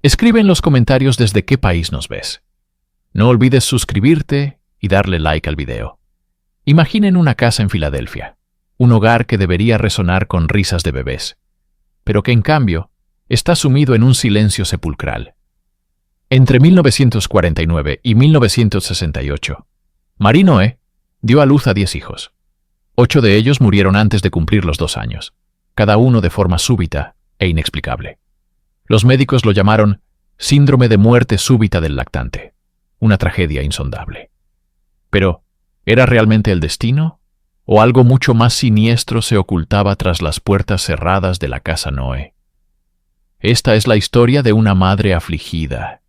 Escribe en los comentarios desde qué país nos ves. No olvides suscribirte y darle like al video. Imaginen una casa en Filadelfia, un hogar que debería resonar con risas de bebés, pero que en cambio está sumido en un silencio sepulcral. Entre 1949 y 1968, Marie Noé dio a luz a 10 hijos. 8 de ellos murieron antes de cumplir los 2 años, cada uno de forma súbita e inexplicable. Los médicos lo llamaron síndrome de muerte súbita del lactante, una tragedia insondable. Pero, ¿era realmente el destino? ¿O algo mucho más siniestro se ocultaba tras las puertas cerradas de la casa Noé? Esta es la historia de una madre afligida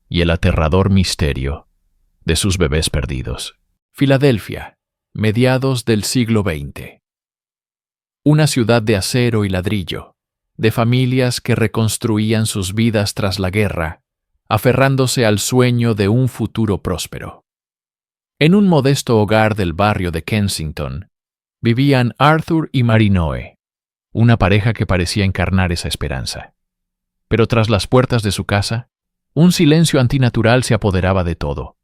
y el aterrador misterio de sus bebés perdidos. Filadelfia, mediados del siglo XX. Una ciudad de acero y ladrillo, de familias que reconstruían sus vidas tras la guerra, aferrándose al sueño de un futuro próspero. En un modesto hogar del barrio de Kensington, vivían Arthur y Marie Noé, una pareja que parecía encarnar esa esperanza. Pero tras las puertas de su casa, un silencio antinatural se apoderaba de todo,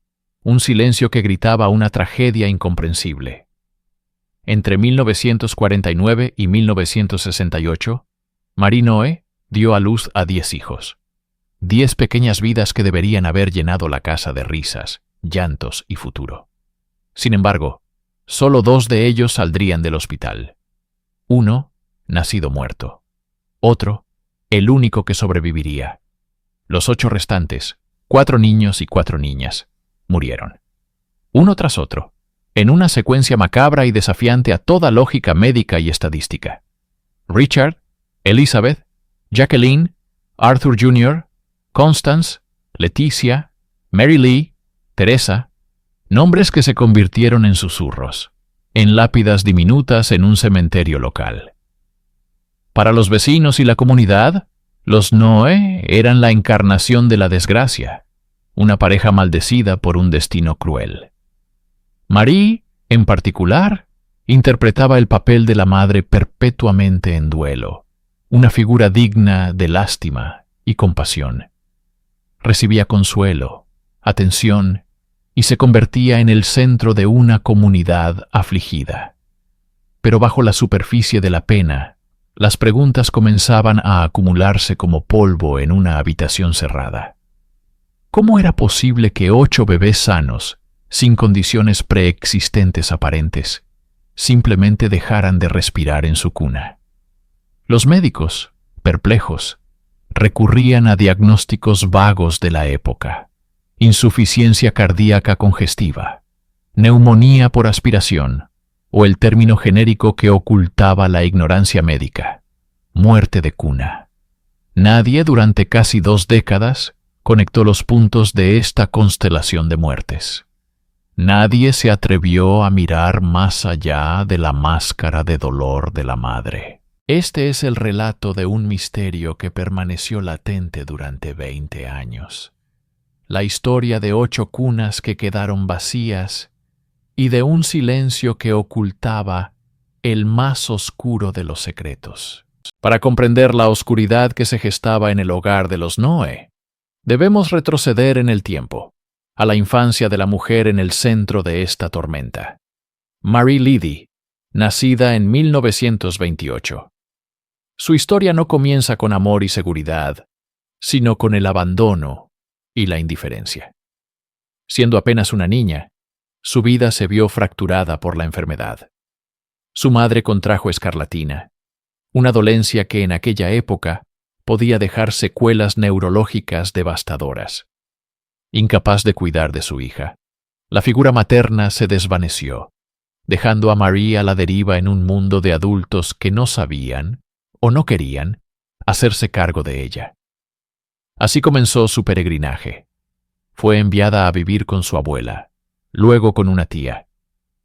un silencio que gritaba una tragedia incomprensible. Entre 1949 y 1968, Marie Noé dio a luz a 10 hijos. 10 pequeñas vidas que deberían haber llenado la casa de risas, llantos y futuro. Sin embargo, solo 2 de ellos saldrían del hospital. Uno, nacido muerto. Otro, el único que sobreviviría. Los 8 restantes, 4 niños y 4 niñas, murieron. Uno tras otro, en una secuencia macabra y desafiante a toda lógica médica y estadística. Richard, Elizabeth, Jacqueline, Arthur Jr., Constance, Leticia, Mary Lee, Teresa, nombres que se convirtieron en susurros, en lápidas diminutas en un cementerio local. Para los vecinos y la comunidad, los Noé eran la encarnación de la desgracia, una pareja maldecida por un destino cruel. Marie, en particular, interpretaba el papel de la madre perpetuamente en duelo, una figura digna de lástima y compasión. Recibía consuelo, atención, y se convertía en el centro de una comunidad afligida. Pero bajo la superficie de la pena, las preguntas comenzaban a acumularse como polvo en una habitación cerrada. ¿Cómo era posible que 8 bebés sanos, sin condiciones preexistentes aparentes, simplemente dejaran de respirar en su cuna? Los médicos, perplejos, recurrían a diagnósticos vagos de la época: insuficiencia cardíaca congestiva, neumonía por aspiración, o el término genérico que ocultaba la ignorancia médica: muerte de cuna. Nadie durante casi 2 décadas conectó los puntos de esta constelación de muertes. Nadie se atrevió a mirar más allá de la máscara de dolor de la madre. Este es el relato de un misterio que permaneció latente durante 20 años. La historia de 8 cunas que quedaron vacías y de un silencio que ocultaba el más oscuro de los secretos. Para comprender la oscuridad que se gestaba en el hogar de los Noé, debemos retroceder en el tiempo, a la infancia de la mujer en el centro de esta tormenta. Marie Liddy, nacida en 1928. Su historia no comienza con amor y seguridad, sino con el abandono y la indiferencia. Siendo apenas una niña, su vida se vio fracturada por la enfermedad. Su madre contrajo escarlatina, una dolencia que en aquella época podía dejar secuelas neurológicas devastadoras. Incapaz de cuidar de su hija, la figura materna se desvaneció, dejando a Marie a la deriva en un mundo de adultos que no sabían, o no querían, hacerse cargo de ella. Así comenzó su peregrinaje. Fue enviada a vivir con su abuela, luego con una tía,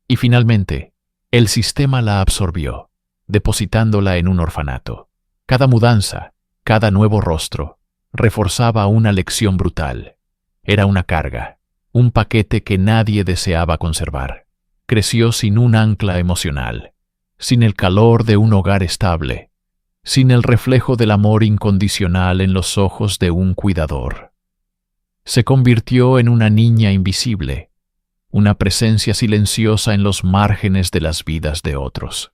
y finalmente, el sistema la absorbió, depositándola en un orfanato. Cada mudanza, cada nuevo rostro, reforzaba una lección brutal. Era una carga, un paquete que nadie deseaba conservar. Creció sin un ancla emocional, sin el calor de un hogar estable, sin el reflejo del amor incondicional en los ojos de un cuidador. Se convirtió en una niña invisible, una presencia silenciosa en los márgenes de las vidas de otros.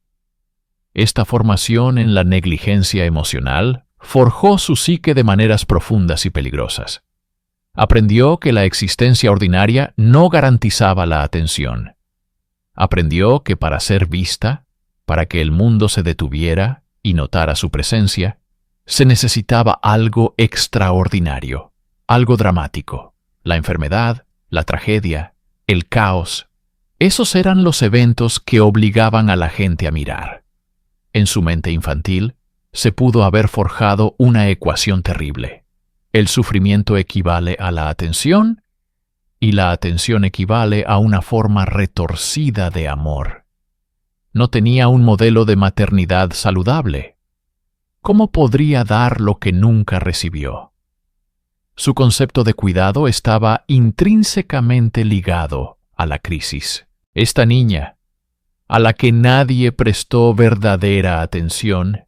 Esta formación en la negligencia emocional forjó su psique de maneras profundas y peligrosas. Aprendió que la existencia ordinaria no garantizaba la atención. Aprendió que para ser vista, para que el mundo se detuviera y notara su presencia, se necesitaba algo extraordinario, algo dramático, la enfermedad, la tragedia, el caos. Esos eran los eventos que obligaban a la gente a mirar. En su mente infantil se pudo haber forjado una ecuación terrible. El sufrimiento equivale a la atención y la atención equivale a una forma retorcida de amor. No tenía un modelo de maternidad saludable. ¿Cómo podría dar lo que nunca recibió? Su concepto de cuidado estaba intrínsecamente ligado a la crisis. Esta niña, a la que nadie prestó verdadera atención,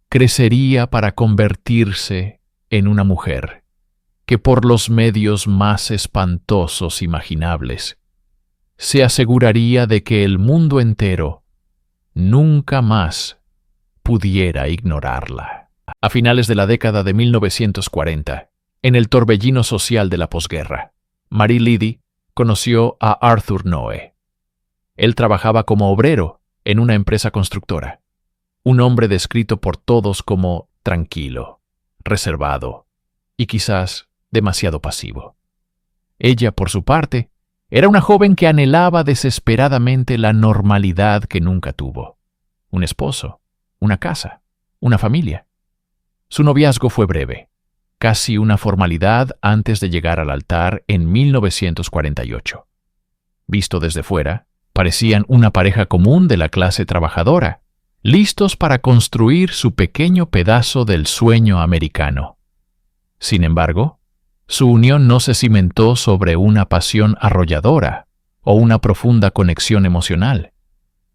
crecería para convertirse en una mujer que por los medios más espantosos imaginables se aseguraría de que el mundo entero nunca más pudiera ignorarla. A finales de la década de 1940, en el torbellino social de la posguerra, Marie Liddy conoció a Arthur Noe. Él trabajaba como obrero en una empresa constructora, un hombre descrito por todos como tranquilo, reservado y quizás demasiado pasivo. Ella, por su parte, era una joven que anhelaba desesperadamente la normalidad que nunca tuvo. Un esposo, una casa, una familia. Su noviazgo fue breve, casi una formalidad antes de llegar al altar en 1948. Visto desde fuera, parecían una pareja común de la clase trabajadora, listos para construir su pequeño pedazo del sueño americano. Sin embargo, su unión no se cimentó sobre una pasión arrolladora o una profunda conexión emocional,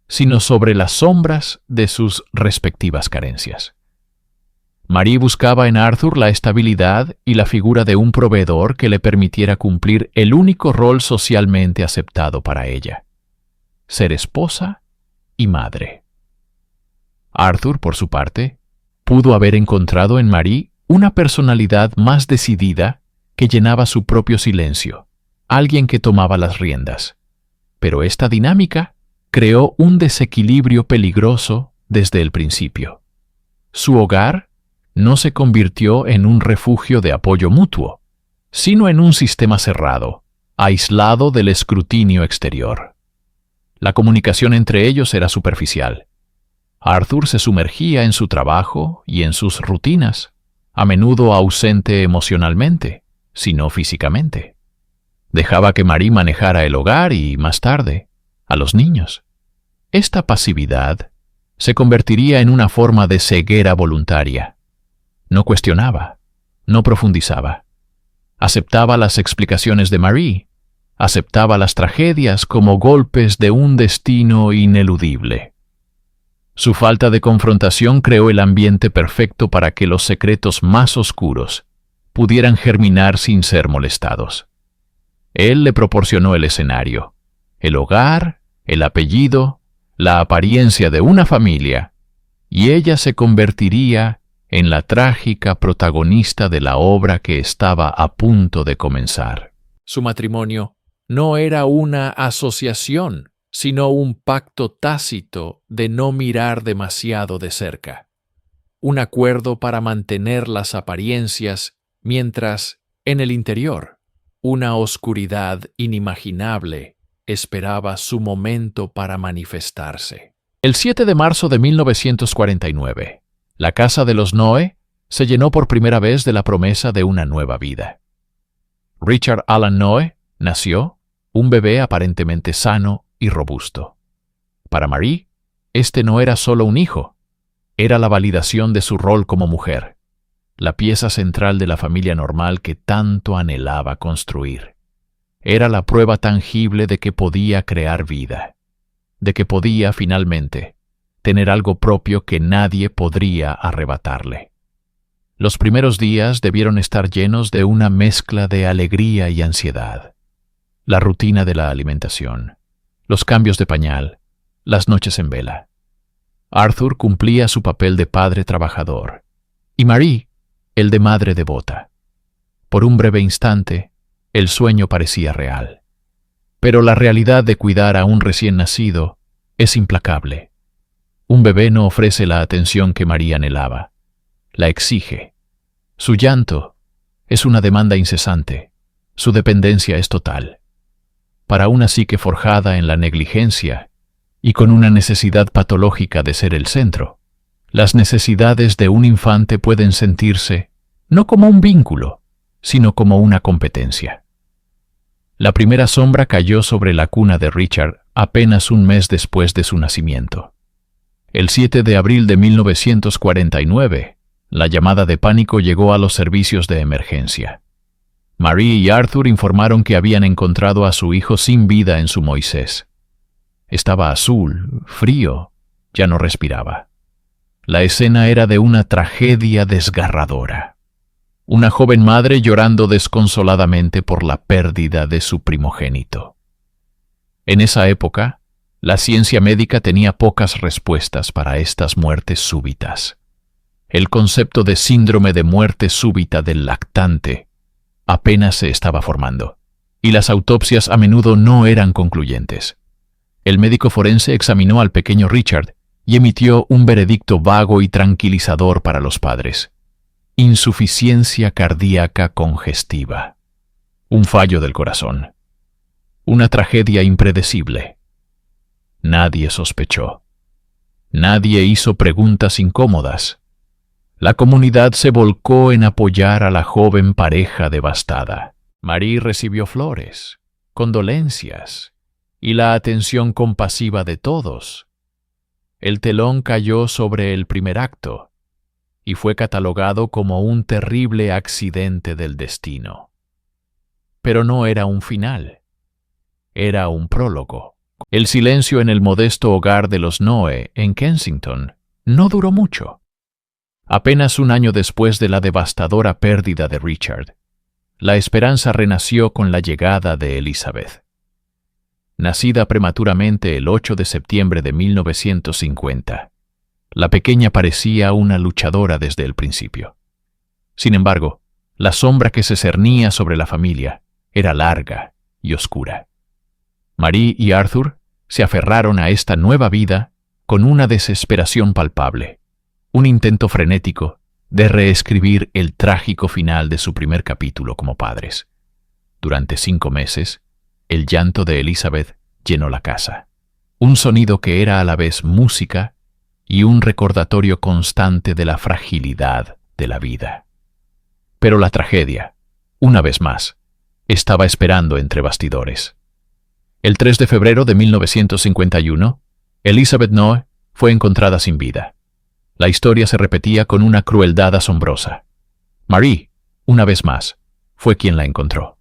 sino sobre las sombras de sus respectivas carencias. Marie buscaba en Arthur la estabilidad y la figura de un proveedor que le permitiera cumplir el único rol socialmente aceptado para ella: ser esposa y madre. Arthur, por su parte, pudo haber encontrado en Marie una personalidad más decidida que llenaba su propio silencio, alguien que tomaba las riendas. Pero esta dinámica creó un desequilibrio peligroso desde el principio. Su hogar no se convirtió en un refugio de apoyo mutuo, sino en un sistema cerrado, aislado del escrutinio exterior. La comunicación entre ellos era superficial. Arthur se sumergía en su trabajo y en sus rutinas, a menudo ausente emocionalmente, si no físicamente. Dejaba que Marie manejara el hogar y, más tarde, a los niños. Esta pasividad se convertiría en una forma de ceguera voluntaria. No cuestionaba, no profundizaba. Aceptaba las explicaciones de Marie, aceptaba las tragedias como golpes de un destino ineludible. Su falta de confrontación creó el ambiente perfecto para que los secretos más oscuros pudieran germinar sin ser molestados. Él le proporcionó el escenario, el hogar, el apellido, la apariencia de una familia, y ella se convertiría en la trágica protagonista de la obra que estaba a punto de comenzar. Su matrimonio no era una asociación, sino un pacto tácito de no mirar demasiado de cerca. Un acuerdo para mantener las apariencias mientras, en el interior, una oscuridad inimaginable esperaba su momento para manifestarse. El 7 de marzo de 1949, la casa de los Noe se llenó por primera vez de la promesa de una nueva vida. Richard Alan Noe nació, un bebé aparentemente sano y robusto. Para Marie, este no era solo un hijo, era la validación de su rol como mujer, la pieza central de la familia normal que tanto anhelaba construir. Era la prueba tangible de que podía crear vida, de que podía, finalmente, tener algo propio que nadie podría arrebatarle. Los primeros días debieron estar llenos de una mezcla de alegría y ansiedad. La rutina de la alimentación, los cambios de pañal, las noches en vela. Arthur cumplía su papel de padre trabajador y Marie el de madre devota. Por un breve instante, el sueño parecía real. Pero la realidad de cuidar a un recién nacido es implacable. Un bebé no ofrece la atención que María anhelaba. La exige. Su llanto es una demanda incesante. Su dependencia es total. Para una psique forjada en la negligencia y con una necesidad patológica de ser el centro, las necesidades de un infante pueden sentirse no como un vínculo, sino como una competencia. La primera sombra cayó sobre la cuna de Richard apenas un mes después de su nacimiento. El 7 de abril de 1949, la llamada de pánico llegó a los servicios de emergencia. Marie y Arthur informaron que habían encontrado a su hijo sin vida en su Moisés. Estaba azul, frío, ya no respiraba. La escena era de una tragedia desgarradora. Una joven madre llorando desconsoladamente por la pérdida de su primogénito. En esa época, la ciencia médica tenía pocas respuestas para estas muertes súbitas. El concepto de síndrome de muerte súbita del lactante apenas se estaba formando, y las autopsias a menudo no eran concluyentes. El médico forense examinó al pequeño Richard y emitió un veredicto vago y tranquilizador para los padres. Insuficiencia cardíaca congestiva. Un fallo del corazón. Una tragedia impredecible. Nadie sospechó. Nadie hizo preguntas incómodas. La comunidad se volcó en apoyar a la joven pareja devastada. Marie recibió flores, condolencias y la atención compasiva de todos. El telón cayó sobre el primer acto y fue catalogado como un terrible accidente del destino. Pero no era un final. Era un prólogo. El silencio en el modesto hogar de los Noe, en Kensington, no duró mucho. Apenas un año después de la devastadora pérdida de Richard, la esperanza renació con la llegada de Elizabeth. Nacida prematuramente el 8 de septiembre de 1950, la pequeña parecía una luchadora desde el principio. Sin embargo, la sombra que se cernía sobre la familia era larga y oscura. Marie y Arthur se aferraron a esta nueva vida con una desesperación palpable, un intento frenético de reescribir el trágico final de su primer capítulo como padres. Durante 5 meses, el llanto de Elizabeth llenó la casa, un sonido que era a la vez música y un recordatorio constante de la fragilidad de la vida. Pero la tragedia, una vez más, estaba esperando entre bastidores. El 3 de febrero de 1951, Elizabeth Noe fue encontrada sin vida. La historia se repetía con una crueldad asombrosa. Marie, una vez más, fue quien la encontró.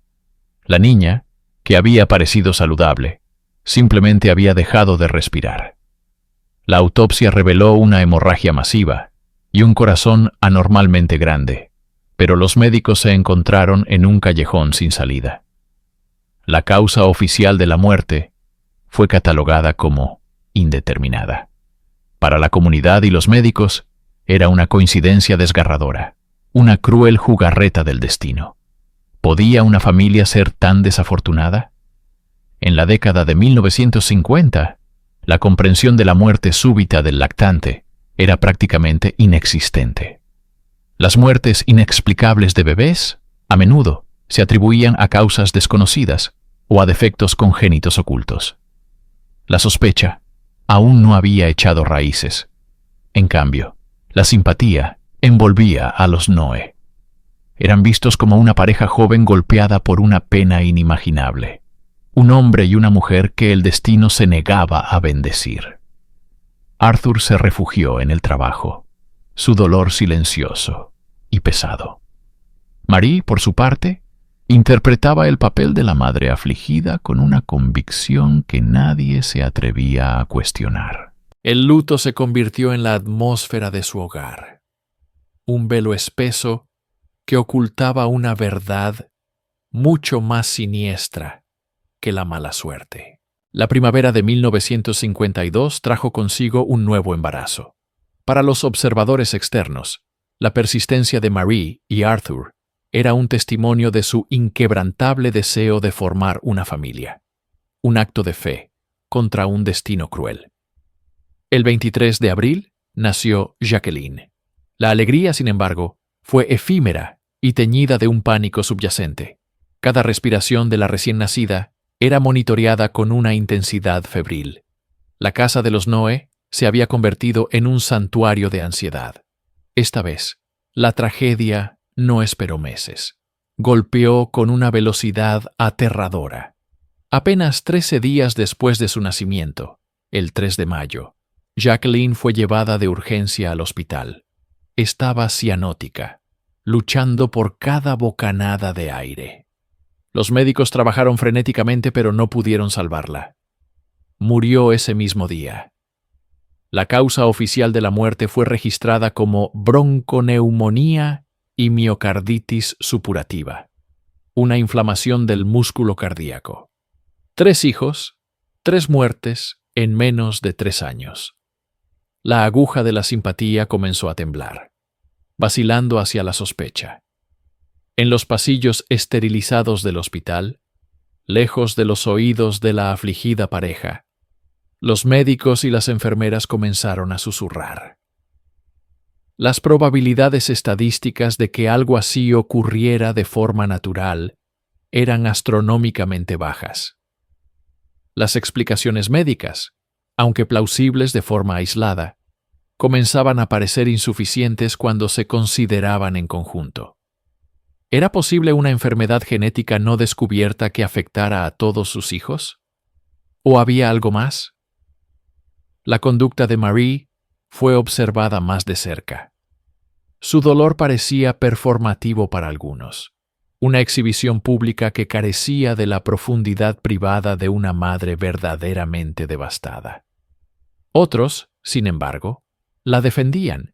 La niña, que había parecido saludable, simplemente había dejado de respirar. La autopsia reveló una hemorragia masiva y un corazón anormalmente grande, pero los médicos se encontraron en un callejón sin salida. La causa oficial de la muerte fue catalogada como indeterminada. Para la comunidad y los médicos, era una coincidencia desgarradora, una cruel jugarreta del destino. ¿Podía una familia ser tan desafortunada? En la década de 1950, la comprensión de la muerte súbita del lactante era prácticamente inexistente. Las muertes inexplicables de bebés, a menudo, se atribuían a causas desconocidas o a defectos congénitos ocultos. La sospecha aún no había echado raíces. En cambio, la simpatía envolvía a los Noe. Eran vistos como una pareja joven golpeada por una pena inimaginable. Un hombre y una mujer que el destino se negaba a bendecir. Arthur se refugió en el trabajo, su dolor silencioso y pesado. Marie, por su parte, interpretaba el papel de la madre afligida con una convicción que nadie se atrevía a cuestionar. El luto se convirtió en la atmósfera de su hogar, un velo espeso que ocultaba una verdad mucho más siniestra que la mala suerte. La primavera de 1952 trajo consigo un nuevo embarazo. Para los observadores externos, la persistencia de Marie y Arthur era un testimonio de su inquebrantable deseo de formar una familia, un acto de fe contra un destino cruel. El 23 de abril nació Jacqueline. La alegría, sin embargo, fue efímera y teñida de un pánico subyacente. Cada respiración de la recién nacida era monitoreada con una intensidad febril. La casa de los Noe se había convertido en un santuario de ansiedad. Esta vez, la tragedia no esperó meses. Golpeó con una velocidad aterradora. Apenas 13 días después de su nacimiento, el 3 de mayo, Jacqueline fue llevada de urgencia al hospital. Estaba cianótica, luchando por cada bocanada de aire. Los médicos trabajaron frenéticamente, pero no pudieron salvarla. Murió ese mismo día. La causa oficial de la muerte fue registrada como bronconeumonía y miocarditis supurativa, una inflamación del músculo cardíaco. 3 hijos, 3 muertes en menos de 3 años. La aguja de la simpatía comenzó a temblar, vacilando hacia la sospecha. En los pasillos esterilizados del hospital, lejos de los oídos de la afligida pareja, los médicos y las enfermeras comenzaron a susurrar. Las probabilidades estadísticas de que algo así ocurriera de forma natural eran astronómicamente bajas. Las explicaciones médicas, aunque plausibles de forma aislada, comenzaban a parecer insuficientes cuando se consideraban en conjunto. ¿Era posible una enfermedad genética no descubierta que afectara a todos sus hijos? ¿O había algo más? La conducta de Marie fue observada más de cerca. Su dolor parecía performativo para algunos, una exhibición pública que carecía de la profundidad privada de una madre verdaderamente devastada. Otros, sin embargo, la defendían,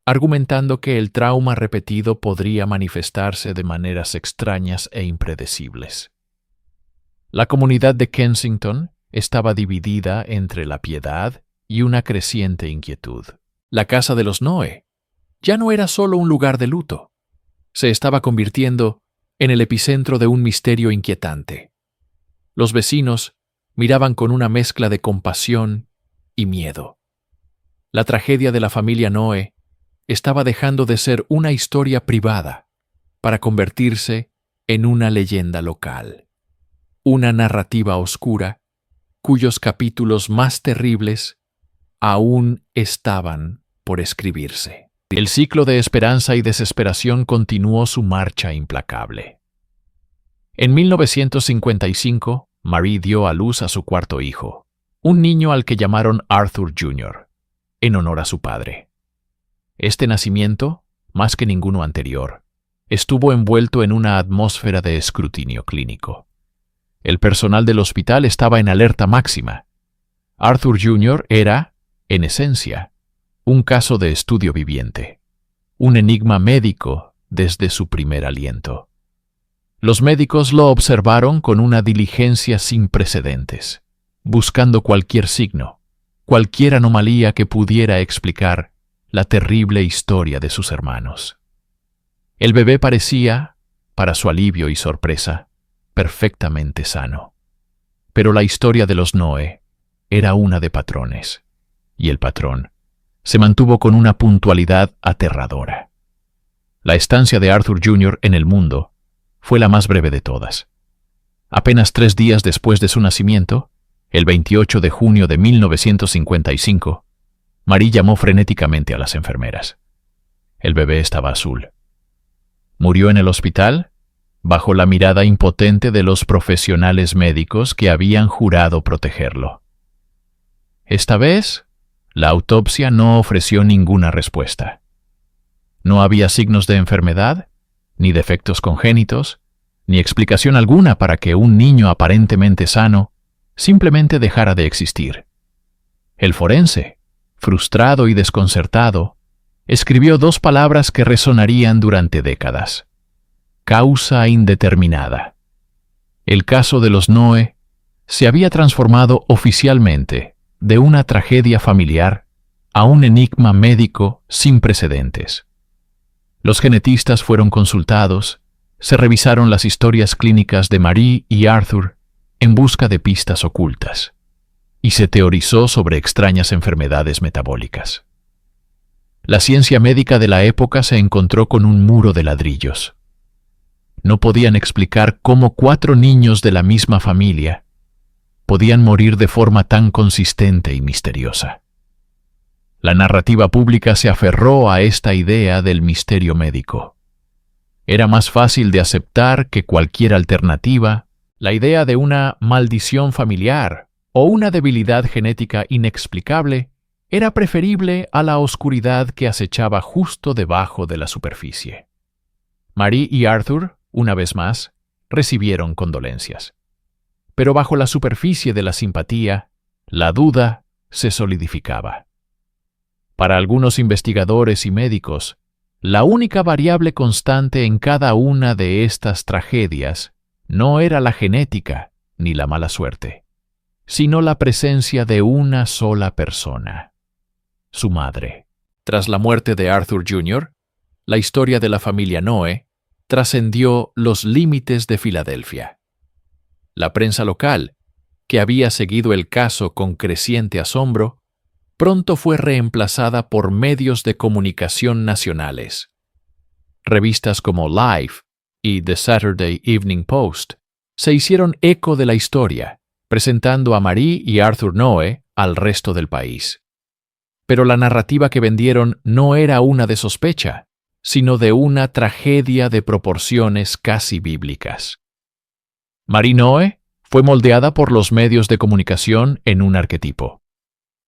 argumentando que el trauma repetido podría manifestarse de maneras extrañas e impredecibles. La comunidad de Kensington estaba dividida entre la piedad y una creciente inquietud. La casa de los Noe ya no era solo un lugar de luto. Se estaba convirtiendo en el epicentro de un misterio inquietante. Los vecinos miraban con una mezcla de compasión y miedo. La tragedia de la familia Noe estaba dejando de ser una historia privada para convertirse en una leyenda local. Una narrativa oscura cuyos capítulos más terribles aún estaban por escribirse. El ciclo de esperanza y desesperación continuó su marcha implacable. En 1955, Marie dio a luz a su cuarto hijo, un niño al que llamaron Arthur Jr., en honor a su padre. Este nacimiento, más que ninguno anterior, estuvo envuelto en una atmósfera de escrutinio clínico. El personal del hospital estaba en alerta máxima. Arthur Jr. era, en esencia, un caso de estudio viviente, un enigma médico desde su primer aliento. Los médicos lo observaron con una diligencia sin precedentes, buscando cualquier signo, cualquier anomalía que pudiera explicar la terrible historia de sus hermanos. El bebé parecía, para su alivio y sorpresa, perfectamente sano. Pero la historia de los Noe era una de patrones, y el patrón se mantuvo con una puntualidad aterradora. La estancia de Arthur Jr. en el mundo fue la más breve de todas. Apenas 3 días después de su nacimiento, el 28 de junio de 1955, Marie llamó frenéticamente a las enfermeras. El bebé estaba azul. Murió en el hospital, bajo la mirada impotente de los profesionales médicos que habían jurado protegerlo. Esta vez, la autopsia no ofreció ninguna respuesta. No había signos de enfermedad, ni defectos congénitos, ni explicación alguna para que un niño aparentemente sano simplemente dejara de existir. El forense, frustrado y desconcertado, escribió dos palabras que resonarían durante décadas: causa indeterminada. El caso de los Noe se había transformado oficialmente de una tragedia familiar a un enigma médico sin precedentes. Los genetistas fueron consultados, se revisaron las historias clínicas de Marie y Arthur en busca de pistas ocultas, y se teorizó sobre extrañas enfermedades metabólicas. La ciencia médica de la época se encontró con un muro de ladrillos. No podían explicar cómo 4 niños de la misma familia podían morir de forma tan consistente y misteriosa. La narrativa pública se aferró a esta idea del misterio médico. Era más fácil de aceptar que cualquier alternativa, la idea de una maldición familiar o una debilidad genética inexplicable era preferible a la oscuridad que acechaba justo debajo de la superficie. Marie y Arthur, una vez más, recibieron condolencias. Pero bajo la superficie de la simpatía, la duda se solidificaba. Para algunos investigadores y médicos, la única variable constante en cada una de estas tragedias no era la genética ni la mala suerte, sino la presencia de una sola persona: su madre. Tras la muerte de Arthur Jr., la historia de la familia Noe trascendió los límites de Filadelfia. La prensa local, que había seguido el caso con creciente asombro, pronto fue reemplazada por medios de comunicación nacionales. Revistas como Life y The Saturday Evening Post se hicieron eco de la historia, presentando a Marie y Arthur Noe al resto del país. Pero la narrativa que vendieron no era una de sospecha, sino de una tragedia de proporciones casi bíblicas. Marie Noe fue moldeada por los medios de comunicación en un arquetipo: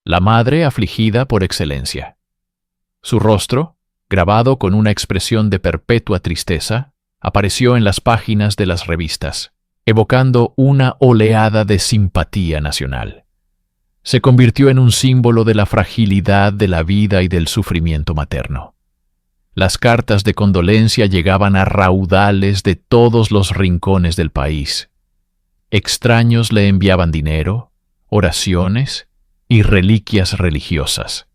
la madre afligida por excelencia. Su rostro, grabado con una expresión de perpetua tristeza, apareció en las páginas de las revistas, evocando una oleada de simpatía nacional. Se convirtió en un símbolo de la fragilidad de la vida y del sufrimiento materno. Las cartas de condolencia llegaban a raudales de todos los rincones del país. Extraños le enviaban dinero, oraciones y reliquias religiosas,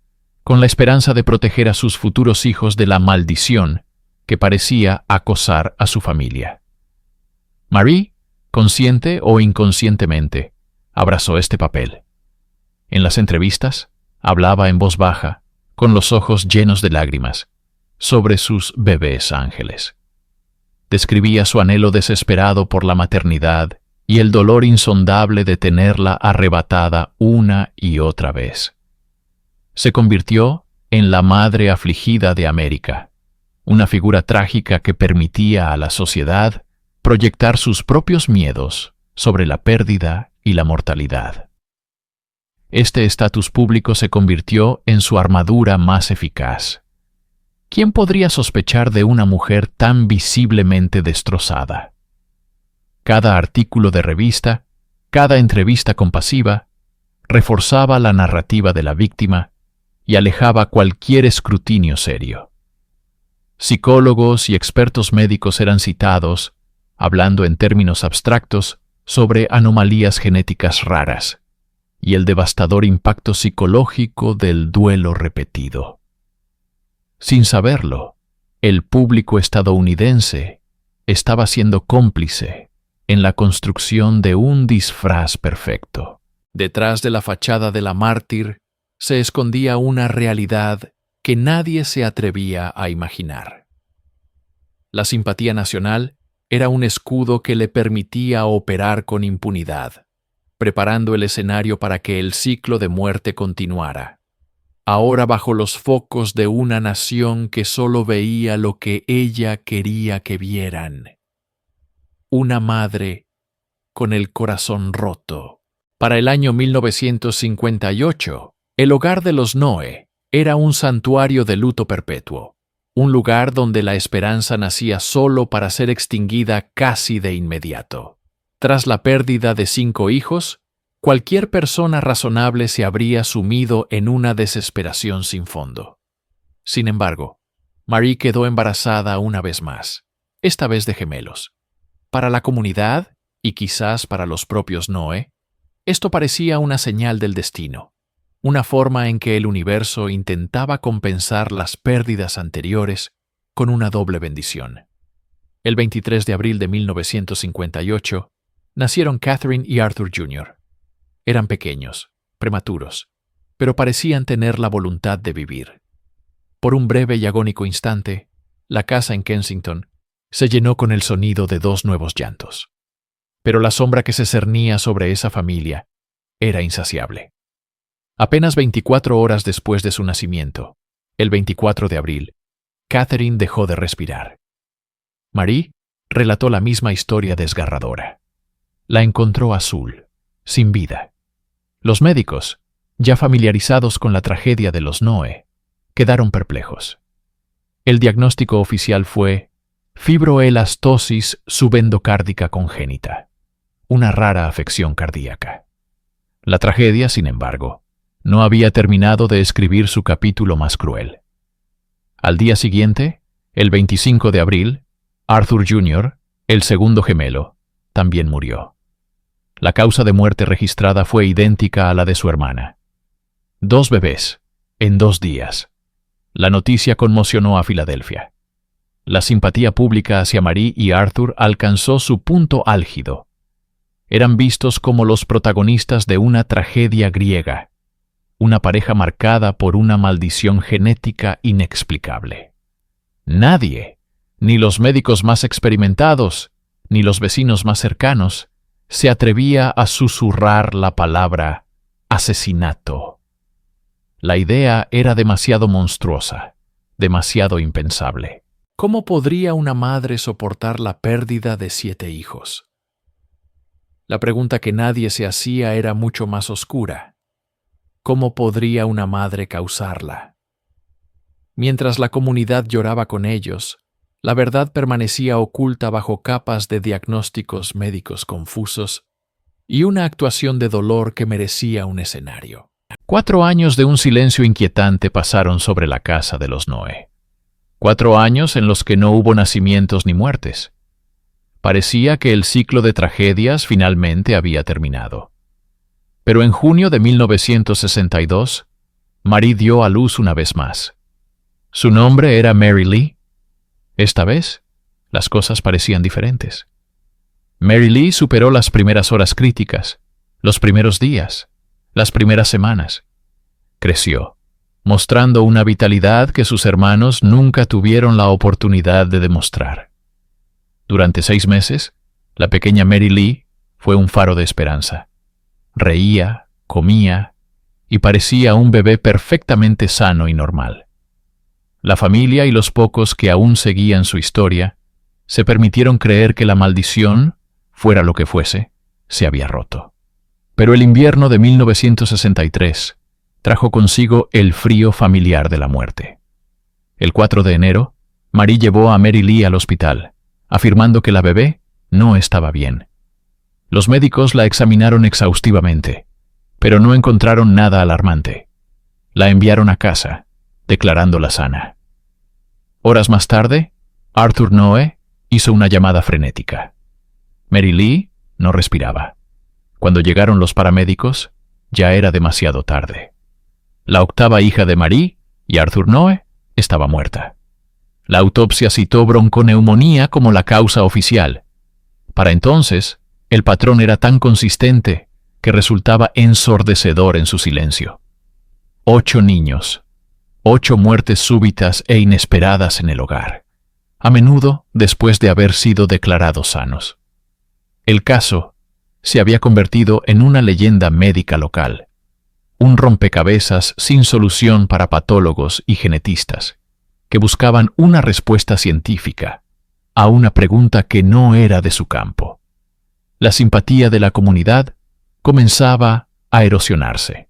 con la esperanza de proteger a sus futuros hijos de la maldición que parecía acosar a su familia. Marie, consciente o inconscientemente, abrazó este papel. En las entrevistas, hablaba en voz baja, con los ojos llenos de lágrimas, sobre sus bebés ángeles. Describía su anhelo desesperado por la maternidad y el dolor insondable de tenerla arrebatada una y otra vez. Se convirtió en la madre afligida de América, una figura trágica que permitía a la sociedad proyectar sus propios miedos sobre la pérdida y la mortalidad. Este estatus público se convirtió en su armadura más eficaz. ¿Quién podría sospechar de una mujer tan visiblemente destrozada? Cada artículo de revista, cada entrevista compasiva, reforzaba la narrativa de la víctima y alejaba cualquier escrutinio serio. Psicólogos y expertos médicos eran citados, hablando en términos abstractos sobre anomalías genéticas raras y el devastador impacto psicológico del duelo repetido. Sin saberlo, el público estadounidense estaba siendo cómplice en la construcción de un disfraz perfecto. Detrás de la fachada de la mártir se escondía una realidad que nadie se atrevía a imaginar. La simpatía nacional era un escudo que le permitía operar con impunidad, preparando el escenario para que el ciclo de muerte continuara, ahora bajo los focos de una nación que solo veía lo que ella quería que vieran. Una madre con el corazón roto. Para el año 1958, el hogar de los Noe era un santuario de luto perpetuo, un lugar donde la esperanza nacía solo para ser extinguida casi de inmediato. Tras la pérdida de 5 hijos, cualquier persona razonable se habría sumido en una desesperación sin fondo. Sin embargo, Marie quedó embarazada una vez más, esta vez de gemelos. Para la comunidad, y quizás para los propios Noé, esto parecía una señal del destino, una forma en que el universo intentaba compensar las pérdidas anteriores con una doble bendición. El 23 de abril de 1958, nacieron Catherine y Arthur Jr. Eran pequeños, prematuros, pero parecían tener la voluntad de vivir. Por un breve y agónico instante, la casa en Kensington se llenó con el sonido de 2 nuevos llantos. Pero la sombra que se cernía sobre esa familia era insaciable. Apenas 24 horas después de su nacimiento, el 24 de abril, Catherine dejó de respirar. Marie relató la misma historia desgarradora. La encontró azul, sin vida. Los médicos, ya familiarizados con la tragedia de los Noé, quedaron perplejos. El diagnóstico oficial fue fibroelastosis subendocárdica congénita, una rara afección cardíaca. La tragedia, sin embargo, no había terminado de escribir su capítulo más cruel. Al día siguiente, el 25 de abril, Arthur Jr., el segundo gemelo, también murió. La causa de muerte registrada fue idéntica a la de su hermana. 2 bebés, en 2 días. La noticia conmocionó a Filadelfia. La simpatía pública hacia Marie y Arthur alcanzó su punto álgido. Eran vistos como los protagonistas de una tragedia griega, una pareja marcada por una maldición genética inexplicable. Nadie, ni los médicos más experimentados, ni los vecinos más cercanos, se atrevía a susurrar la palabra asesinato. La idea era demasiado monstruosa, demasiado impensable. ¿Cómo podría una madre soportar la pérdida de 7 hijos? La pregunta que nadie se hacía era mucho más oscura. ¿Cómo podría una madre causarla? Mientras la comunidad lloraba con ellos, la verdad permanecía oculta bajo capas de diagnósticos médicos confusos y una actuación de dolor que merecía un escenario. 4 años de un silencio inquietante pasaron sobre la casa de los Noé. 4 años en los que no hubo nacimientos ni muertes. Parecía que el ciclo de tragedias finalmente había terminado. Pero en junio de 1962, Marie dio a luz una vez más. Su nombre era Mary Lee. Esta vez, las cosas parecían diferentes. Mary Lee superó las primeras horas críticas, los primeros días, las primeras semanas. Creció, mostrando una vitalidad que sus hermanos nunca tuvieron la oportunidad de demostrar. Durante 6 meses, la pequeña Mary Lee fue un faro de esperanza. Reía, comía y parecía un bebé perfectamente sano y normal. La familia y los pocos que aún seguían su historia se permitieron creer que la maldición, fuera lo que fuese, se había roto. Pero el invierno de 1963 trajo consigo el frío familiar de la muerte. El 4 de enero, Marie llevó a Mary Lee al hospital, afirmando que la bebé no estaba bien. Los médicos la examinaron exhaustivamente, pero no encontraron nada alarmante. La enviaron a casa, declarándola sana. Horas más tarde, Arthur Noé hizo una llamada frenética. Mary Lee no respiraba. Cuando llegaron los paramédicos, ya era demasiado tarde. La octava hija de Marie y Arthur Noé estaba muerta. La autopsia citó bronconeumonía como la causa oficial. Para entonces, el patrón era tan consistente que resultaba ensordecedor en su silencio. 8 niños, 8 muertes súbitas e inesperadas en el hogar, a menudo después de haber sido declarados sanos. El caso se había convertido en una leyenda médica local, un rompecabezas sin solución para patólogos y genetistas, que buscaban una respuesta científica a una pregunta que no era de su campo. La simpatía de la comunidad comenzaba a erosionarse,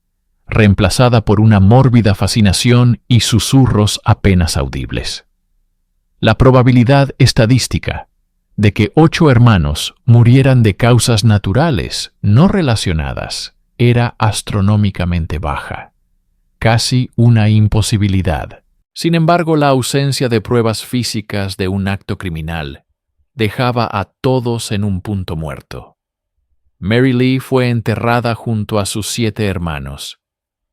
reemplazada por una mórbida fascinación y susurros apenas audibles. La probabilidad estadística de que 8 hermanos murieran de causas naturales no relacionadas era astronómicamente baja, casi una imposibilidad. Sin embargo, la ausencia de pruebas físicas de un acto criminal dejaba a todos en un punto muerto. Mary Lee fue enterrada junto a sus 7 hermanos,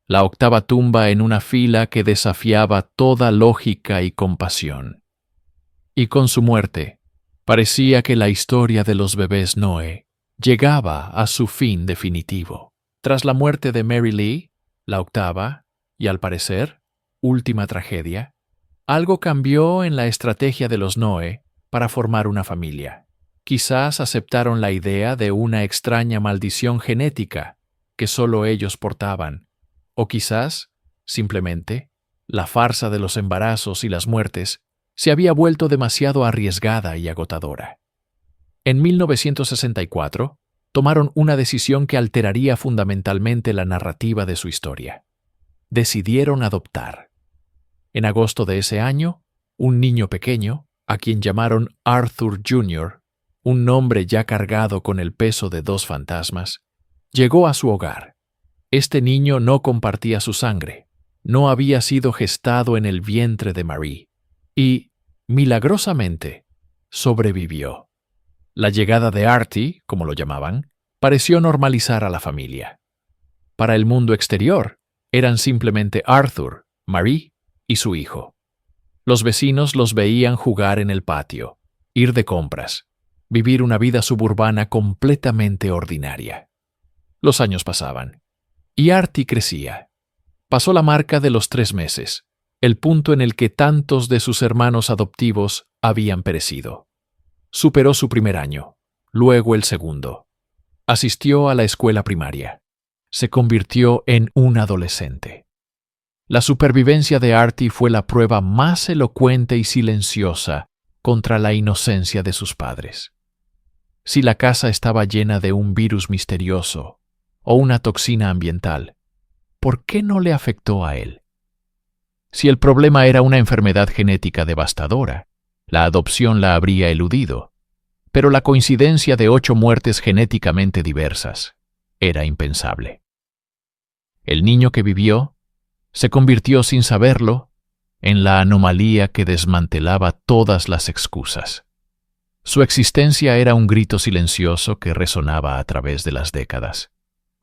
la octava tumba en una fila que desafiaba toda lógica y compasión. Y con su muerte, parecía que la historia de los bebés Noé llegaba a su fin definitivo. Tras la muerte de Mary Lee, la octava, y al parecer, última tragedia, algo cambió en la estrategia de los Noé para formar una familia. Quizás aceptaron la idea de una extraña maldición genética que solo ellos portaban, o quizás, simplemente, la farsa de los embarazos y las muertes se había vuelto demasiado arriesgada y agotadora. En 1964, tomaron una decisión que alteraría fundamentalmente la narrativa de su historia. Decidieron adoptar. En agosto de ese año, un niño pequeño, a quien llamaron Arthur Jr., un nombre ya cargado con el peso de 2 fantasmas, llegó a su hogar. Este niño no compartía su sangre, no había sido gestado en el vientre de Marie, y, milagrosamente, sobrevivió. La llegada de Artie, como lo llamaban, pareció normalizar a la familia. Para el mundo exterior, eran simplemente Arthur, Marie y su hijo. Los vecinos los veían jugar en el patio, ir de compras, vivir una vida suburbana completamente ordinaria. Los años pasaban, y Artie crecía. Pasó la marca de los 3 meses, el punto en el que tantos de sus hermanos adoptivos habían perecido. Superó su primer año, luego el segundo. Asistió a la escuela primaria. Se convirtió en un adolescente. La supervivencia de Artie fue la prueba más elocuente y silenciosa contra la inocencia de sus padres. Si la casa estaba llena de un virus misterioso o una toxina ambiental, ¿por qué no le afectó a él? Si el problema era una enfermedad genética devastadora, la adopción la habría eludido, pero la coincidencia de 8 muertes genéticamente diversas era impensable. El niño que vivió se convirtió sin saberlo en la anomalía que desmantelaba todas las excusas. Su existencia era un grito silencioso que resonaba a través de las décadas.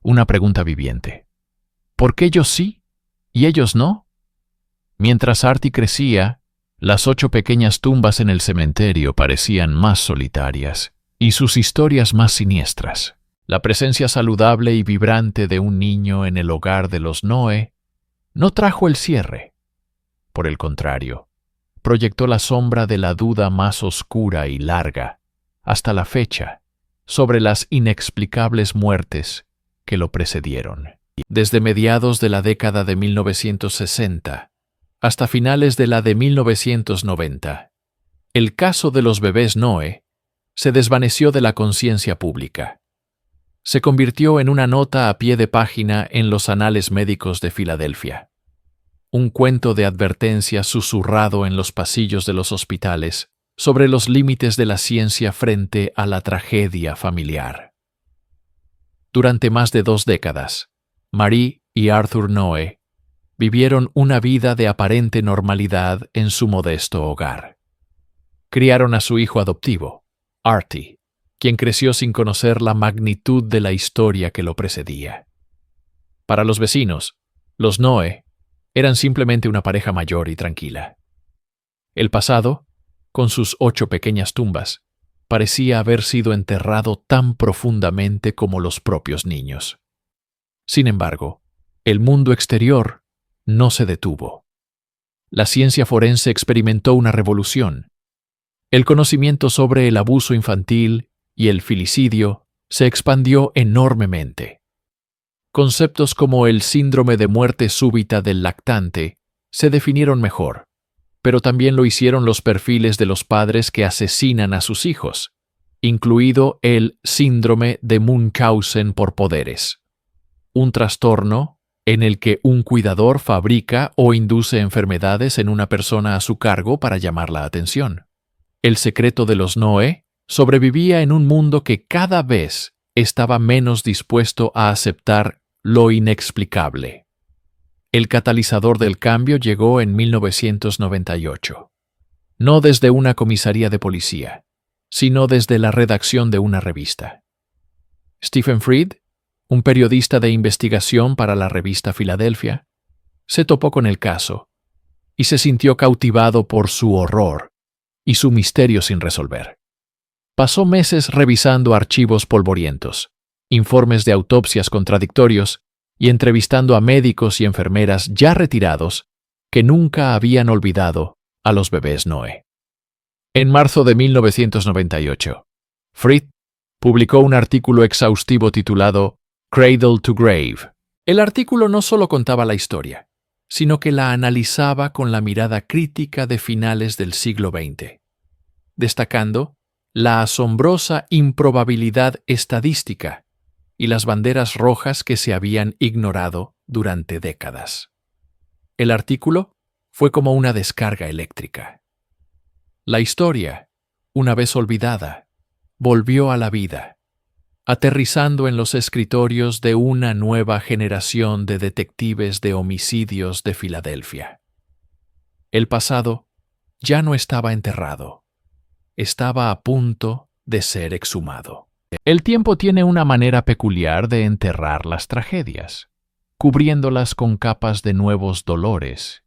Una pregunta viviente. ¿Por qué yo sí y ellos no? Mientras Artie crecía, las 8 pequeñas tumbas en el cementerio parecían más solitarias y sus historias más siniestras. La presencia saludable y vibrante de un niño en el hogar de los Noé no trajo el cierre. Por el contrario, proyectó la sombra de la duda más oscura y larga, hasta la fecha, sobre las inexplicables muertes que lo precedieron. Desde mediados de la década de 1960 hasta finales de la de 1990, el caso de los bebés Noé se desvaneció de la conciencia pública. Se convirtió en una nota a pie de página en los anales médicos de Filadelfia. Un cuento de advertencia susurrado en los pasillos de los hospitales sobre los límites de la ciencia frente a la tragedia familiar. Durante más de 2 décadas, Marie y Arthur Noé vivieron una vida de aparente normalidad en su modesto hogar. Criaron a su hijo adoptivo, Artie, quien creció sin conocer la magnitud de la historia que lo precedía. Para los vecinos, los Noé eran simplemente una pareja mayor y tranquila. El pasado, con sus 8 pequeñas tumbas, parecía haber sido enterrado tan profundamente como los propios niños. Sin embargo, el mundo exterior no se detuvo. La ciencia forense experimentó una revolución. El conocimiento sobre el abuso infantil y el filicidio se expandió enormemente. Conceptos como el síndrome de muerte súbita del lactante se definieron mejor, pero también lo hicieron los perfiles de los padres que asesinan a sus hijos, incluido el síndrome de Munchausen por poderes, un trastorno en el que un cuidador fabrica o induce enfermedades en una persona a su cargo para llamar la atención. El secreto de los Noé sobrevivía en un mundo que cada vez estaba menos dispuesto a aceptar lo inexplicable. El catalizador del cambio llegó en 1998. No desde una comisaría de policía, sino desde la redacción de una revista. Stephen Fried, un periodista de investigación para la revista Philadelphia, se topó con el caso y se sintió cautivado por su horror y su misterio sin resolver. Pasó meses revisando archivos polvorientos, informes de autopsias contradictorios y entrevistando a médicos y enfermeras ya retirados que nunca habían olvidado a los bebés Noé. En marzo de 1998, Fried publicó un artículo exhaustivo titulado Cradle to Grave. El artículo no solo contaba la historia, sino que la analizaba con la mirada crítica de finales del siglo XX, destacando la asombrosa improbabilidad estadística y las banderas rojas que se habían ignorado durante décadas. El artículo fue como una descarga eléctrica. La historia, una vez olvidada, volvió a la vida, aterrizando en los escritorios de una nueva generación de detectives de homicidios de Filadelfia. El pasado ya no estaba enterrado, estaba a punto de ser exhumado. El tiempo tiene una manera peculiar de enterrar las tragedias, cubriéndolas con capas de nuevos dolores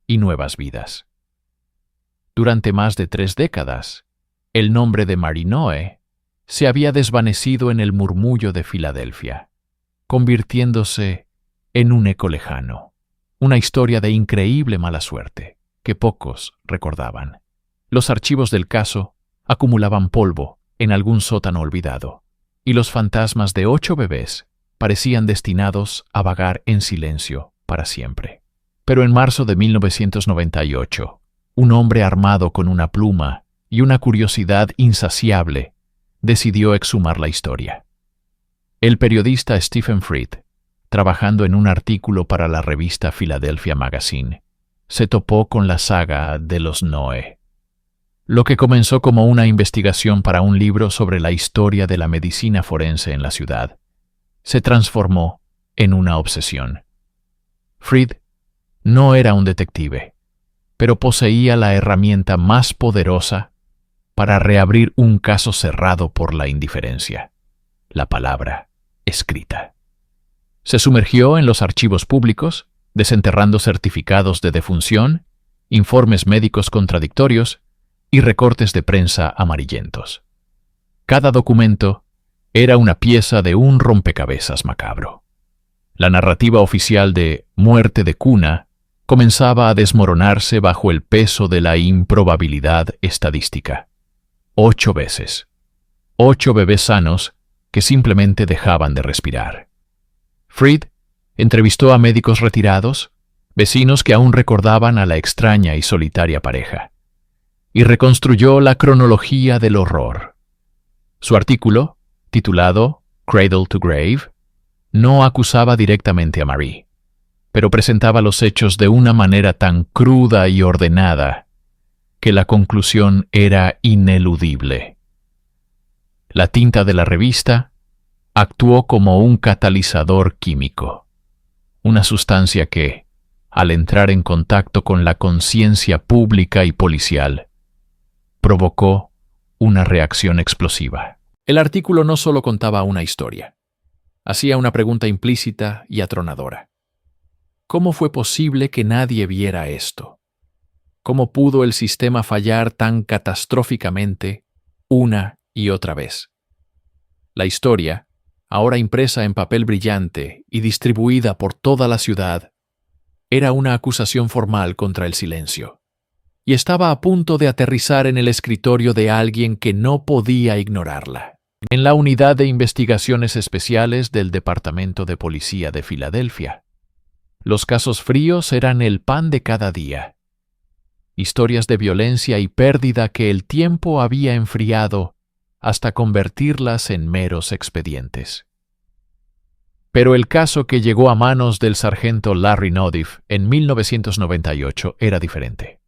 y nuevas vidas. Durante más de 3 décadas, el nombre de Marie Noé se había desvanecido en el murmullo de Filadelfia, convirtiéndose en un eco lejano, una historia de increíble mala suerte que pocos recordaban. Los archivos del caso acumulaban polvo en algún sótano olvidado, y los fantasmas de 8 bebés parecían destinados a vagar en silencio para siempre. Pero en marzo de 1998, un hombre armado con una pluma y una curiosidad insaciable decidió exhumar la historia. El periodista Stephen Fried, trabajando en un artículo para la revista Philadelphia Magazine, se topó con la saga de los Noé. Lo que comenzó como una investigación para un libro sobre la historia de la medicina forense en la ciudad, se transformó en una obsesión. Fried no era un detective, pero poseía la herramienta más poderosa para reabrir un caso cerrado por la indiferencia: la palabra escrita. Se sumergió en los archivos públicos, desenterrando certificados de defunción, informes médicos contradictorios y recortes de prensa amarillentos. Cada documento era una pieza de un rompecabezas macabro. La narrativa oficial de muerte de cuna comenzaba a desmoronarse bajo el peso de la improbabilidad estadística. 8 veces. 8 bebés sanos que simplemente dejaban de respirar. Fried entrevistó a médicos retirados, vecinos que aún recordaban a la extraña y solitaria pareja, y reconstruyó la cronología del horror. Su artículo, titulado Cradle to Grave, no acusaba directamente a Marie, pero presentaba los hechos de una manera tan cruda y ordenada que la conclusión era ineludible. La tinta de la revista actuó como un catalizador químico, una sustancia que, al entrar en contacto con la conciencia pública y policial, provocó una reacción explosiva. El artículo no solo contaba una historia, hacía una pregunta implícita y atronadora. ¿Cómo fue posible que nadie viera esto? ¿Cómo pudo el sistema fallar tan catastróficamente una y otra vez? La historia, ahora impresa en papel brillante y distribuida por toda la ciudad, era una acusación formal contra el silencio, y estaba a punto de aterrizar en el escritorio de alguien que no podía ignorarla. En la Unidad de Investigaciones Especiales del Departamento de Policía de Filadelfia, los casos fríos eran el pan de cada día. Historias de violencia y pérdida que el tiempo había enfriado hasta convertirlas en meros expedientes. Pero el caso que llegó a manos del sargento Larry Nodiff en 1998 era diferente.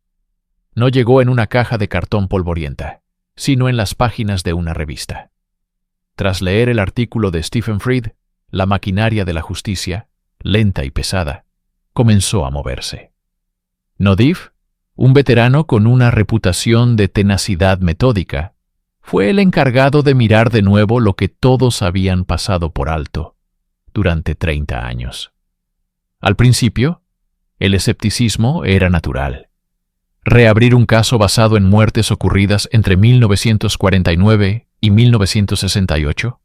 No llegó en una caja de cartón polvorienta, sino en las páginas de una revista. Tras leer el artículo de Stephen Fried, La maquinaria de la justicia, lenta y pesada, comenzó a moverse. Nodif, un veterano con una reputación de tenacidad metódica, fue el encargado de mirar de nuevo lo que todos habían pasado por alto durante 30 años. Al principio, el escepticismo era natural. Reabrir un caso basado en muertes ocurridas entre 1949 y 1968.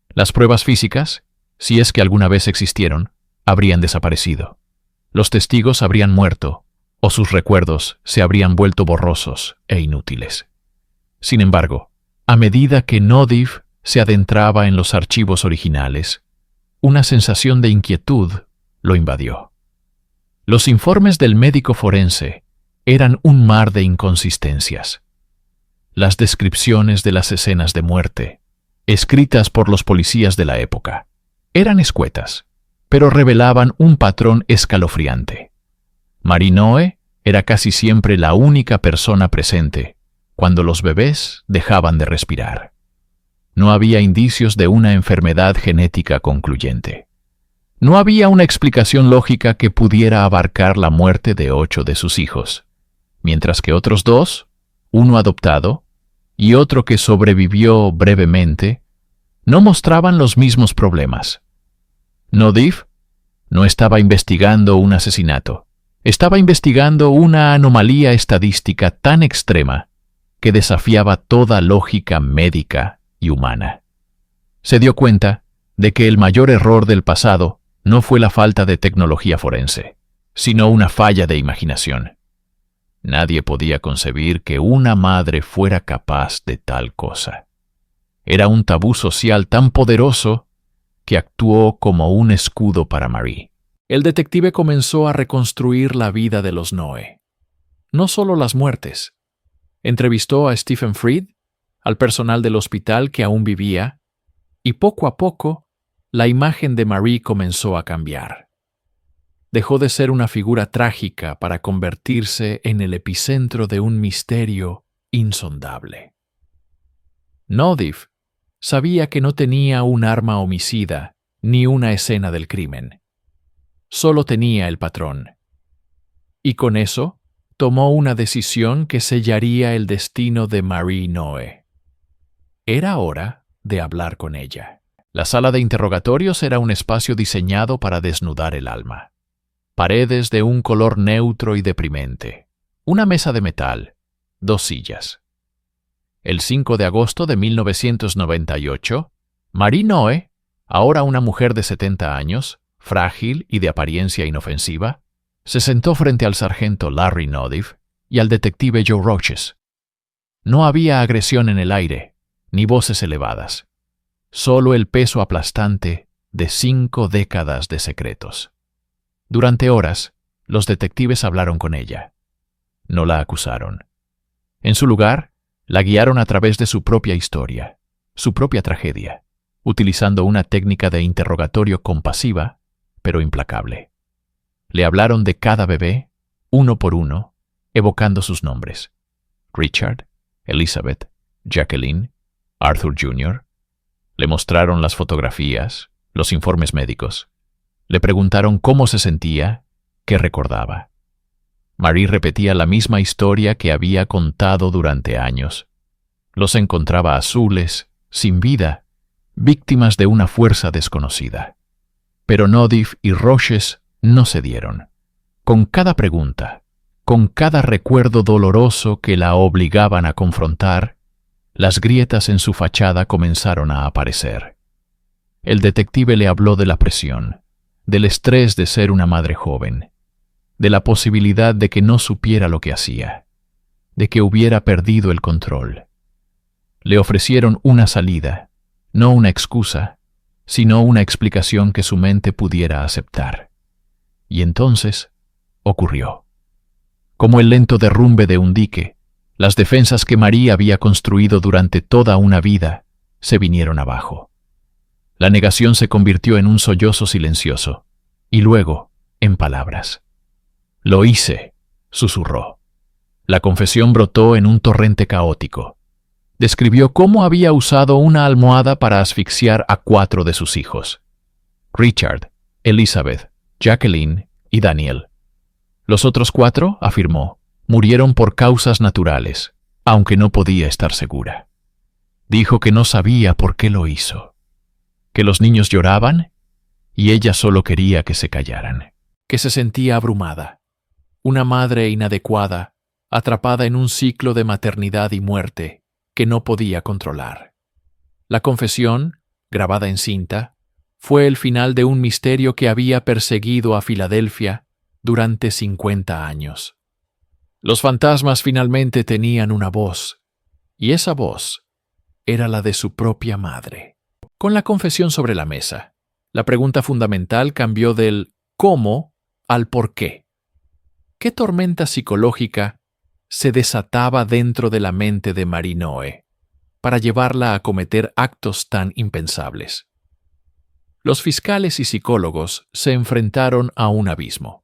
Las pruebas físicas, si es que alguna vez existieron, habrían desaparecido. Los testigos habrían muerto, o sus recuerdos se habrían vuelto borrosos e inútiles. Sin embargo, a medida que Nodif se adentraba en los archivos originales, una sensación de inquietud lo invadió. Los informes del médico forense eran un mar de inconsistencias. Las descripciones de las escenas de muerte, escritas por los policías de la época, eran escuetas, pero revelaban un patrón escalofriante. Marie Noe era casi siempre la única persona presente cuando los bebés dejaban de respirar. No había indicios de una enfermedad genética concluyente. No había una explicación lógica que pudiera abarcar la muerte de 8 de sus hijos, mientras que otros 2, uno adoptado y otro que sobrevivió brevemente, no mostraban los mismos problemas. Nodif no estaba investigando un asesinato, estaba investigando una anomalía estadística tan extrema que desafiaba toda lógica médica y humana. Se dio cuenta de que el mayor error del pasado no fue la falta de tecnología forense, sino una falla de imaginación. Nadie podía concebir que una madre fuera capaz de tal cosa. Era un tabú social tan poderoso que actuó como un escudo para Marie. El detective comenzó a reconstruir la vida de los Noe. No solo las muertes. Entrevistó a Stephen Fried, al personal del hospital que aún vivía, y poco a poco la imagen de Marie comenzó a cambiar. Dejó de ser una figura trágica para convertirse en el epicentro de un misterio insondable. Nodif sabía que no tenía un arma homicida ni una escena del crimen. Solo tenía el patrón. Y con eso tomó una decisión que sellaría el destino de Marie Noe. Era hora de hablar con ella. La sala de interrogatorios era un espacio diseñado para desnudar el alma. Paredes de un color neutro y deprimente. Una mesa de metal. 2 sillas. El 5 de agosto de 1998, Marie Noe, ahora una mujer de 70 años, frágil y de apariencia inofensiva, se sentó frente al sargento Larry Nodif y al detective Joe Roches. No había agresión en el aire, ni voces elevadas. Solo el peso aplastante de 5 décadas de secretos. Durante horas, los detectives hablaron con ella. No la acusaron. En su lugar, la guiaron a través de su propia historia, su propia tragedia, utilizando una técnica de interrogatorio compasiva, pero implacable. Le hablaron de cada bebé, uno por uno, evocando sus nombres. Richard, Elizabeth, Jacqueline, Arthur Jr. Le mostraron las fotografías, los informes médicos. Le preguntaron cómo se sentía, qué recordaba. Marie repetía la misma historia que había contado durante años. Los encontraba azules, sin vida, víctimas de una fuerza desconocida. Pero Nodif y Roches no cedieron. Con cada pregunta, con cada recuerdo doloroso que la obligaban a confrontar, las grietas en su fachada comenzaron a aparecer. El detective le habló de la presión, del estrés de ser una madre joven, de la posibilidad de que no supiera lo que hacía, de que hubiera perdido el control. Le ofrecieron una salida, no una excusa, sino una explicación que su mente pudiera aceptar. Y entonces ocurrió. Como el lento derrumbe de un dique, las defensas que Marie había construido durante toda una vida se vinieron abajo. La negación se convirtió en un sollozo silencioso, y luego en palabras. «Lo hice», susurró. La confesión brotó en un torrente caótico. Describió cómo había usado una almohada para asfixiar a 4 de sus hijos. Richard, Elizabeth, Jacqueline y Daniel. Los otros 4, afirmó, murieron por causas naturales, aunque no podía estar segura. Dijo que no sabía por qué lo hizo, que los niños lloraban y ella solo quería que se callaran, que se sentía abrumada, una madre inadecuada, atrapada en un ciclo de maternidad y muerte que no podía controlar. La confesión, grabada en cinta, fue el final de un misterio que había perseguido a Filadelfia durante 50 años. Los fantasmas finalmente tenían una voz, y esa voz era la de su propia madre. Con la confesión sobre la mesa, la pregunta fundamental cambió del ¿cómo? Al ¿por qué? ¿Qué tormenta psicológica se desataba dentro de la mente de Marie Noe para llevarla a cometer actos tan impensables? Los fiscales y psicólogos se enfrentaron a un abismo.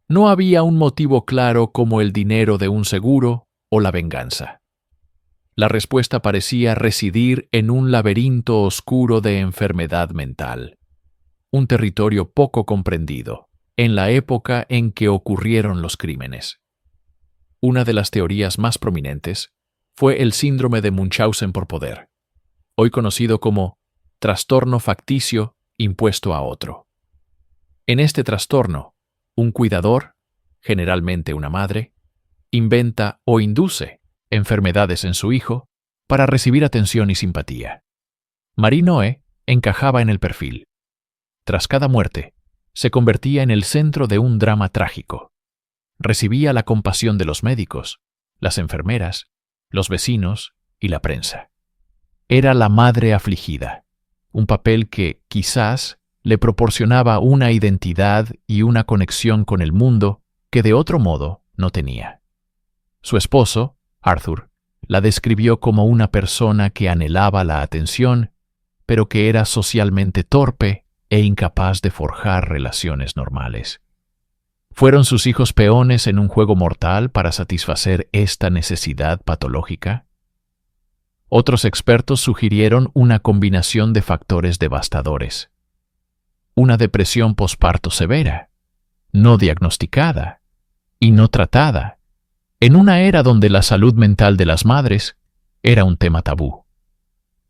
No había un motivo claro como el dinero de un seguro o la venganza. La respuesta parecía residir en un laberinto oscuro de enfermedad mental, un territorio poco comprendido en la época en que ocurrieron los crímenes. Una de las teorías más prominentes fue el síndrome de Munchausen por poder, hoy conocido como trastorno facticio impuesto a otro. En este trastorno, un cuidador, generalmente una madre, inventa o induce enfermedades en su hijo para recibir atención y simpatía. Marie Noe encajaba en el perfil. Tras cada muerte, se convertía en el centro de un drama trágico. Recibía la compasión de los médicos, las enfermeras, los vecinos y la prensa. Era la madre afligida, un papel que, quizás, le proporcionaba una identidad y una conexión con el mundo que de otro modo no tenía. Su esposo, Arthur, la describió como una persona que anhelaba la atención, pero que era socialmente torpe e incapaz de forjar relaciones normales. ¿Fueron sus hijos peones en un juego mortal para satisfacer esta necesidad patológica? Otros expertos sugirieron una combinación de factores devastadores. Una depresión posparto severa, no diagnosticada y no tratada, en una era donde la salud mental de las madres era un tema tabú.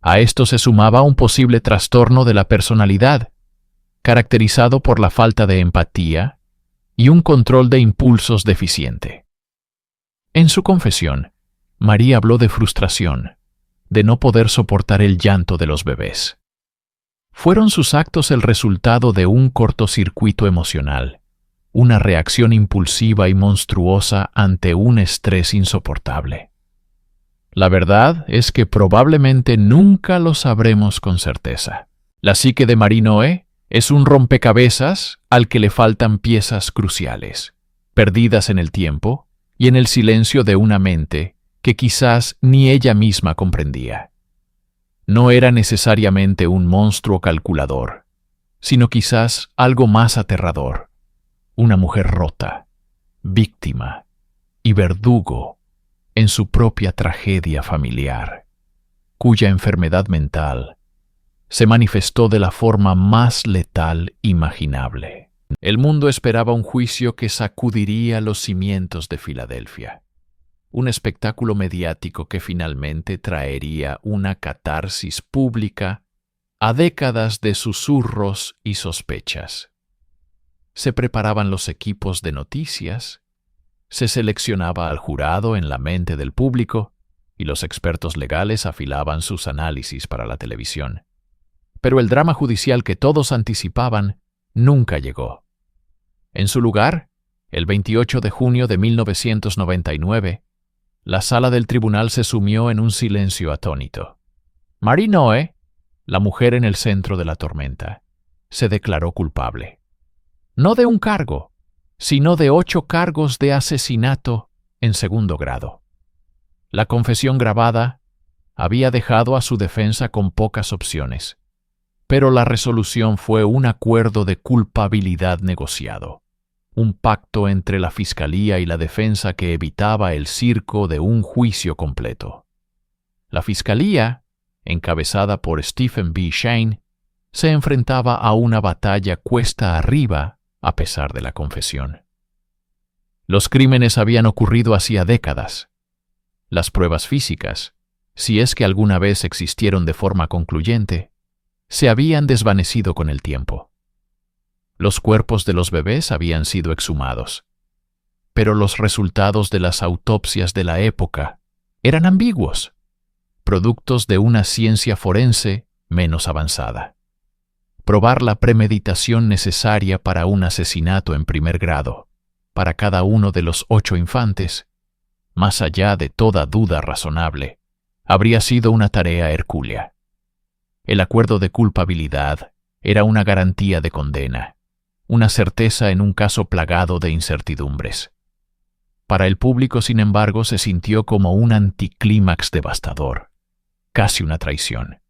A esto se sumaba un posible trastorno de la personalidad, caracterizado por la falta de empatía y un control de impulsos deficiente. En su confesión, Marie habló de frustración, de no poder soportar el llanto de los bebés. ¿Fueron sus actos el resultado de un cortocircuito emocional, una reacción impulsiva y monstruosa ante un estrés insoportable? La verdad es que probablemente nunca lo sabremos con certeza. La psique de Marie Noe es un rompecabezas al que le faltan piezas cruciales, perdidas en el tiempo y en el silencio de una mente que quizás ni ella misma comprendía. No era necesariamente un monstruo calculador, sino quizás algo más aterrador, una mujer rota, víctima y verdugo en su propia tragedia familiar, cuya enfermedad mental se manifestó de la forma más letal imaginable. El mundo esperaba un juicio que sacudiría los cimientos de Filadelfia, un espectáculo mediático que finalmente traería una catarsis pública a décadas de susurros y sospechas. Se preparaban los equipos de noticias, se seleccionaba al jurado en la mente del público y los expertos legales afilaban sus análisis para la televisión. Pero el drama judicial que todos anticipaban nunca llegó. En su lugar, el 28 de junio de 1999, la sala del tribunal se sumió en un silencio atónito. Marie Noe, la mujer en el centro de la tormenta, se declaró culpable. No de un cargo, sino de 8 cargos de asesinato en segundo grado. La confesión grabada había dejado a su defensa con pocas opciones, pero la resolución fue un acuerdo de culpabilidad negociado, un pacto entre la fiscalía y la defensa que evitaba el circo de un juicio completo. La fiscalía, encabezada por Stephen B. Shane, se enfrentaba a una batalla cuesta arriba a pesar de la confesión. Los crímenes habían ocurrido hacía décadas. Las pruebas físicas, si es que alguna vez existieron de forma concluyente, se habían desvanecido con el tiempo. Los cuerpos de los bebés habían sido exhumados, pero los resultados de las autopsias de la época eran ambiguos, productos de una ciencia forense menos avanzada. Probar la premeditación necesaria para un asesinato en primer grado, para cada uno de los 8 infantes, más allá de toda duda razonable, habría sido una tarea hercúlea. El acuerdo de culpabilidad era una garantía de condena, una certeza en un caso plagado de incertidumbres. Para el público, sin embargo, se sintió como un anticlímax devastador, casi una traición.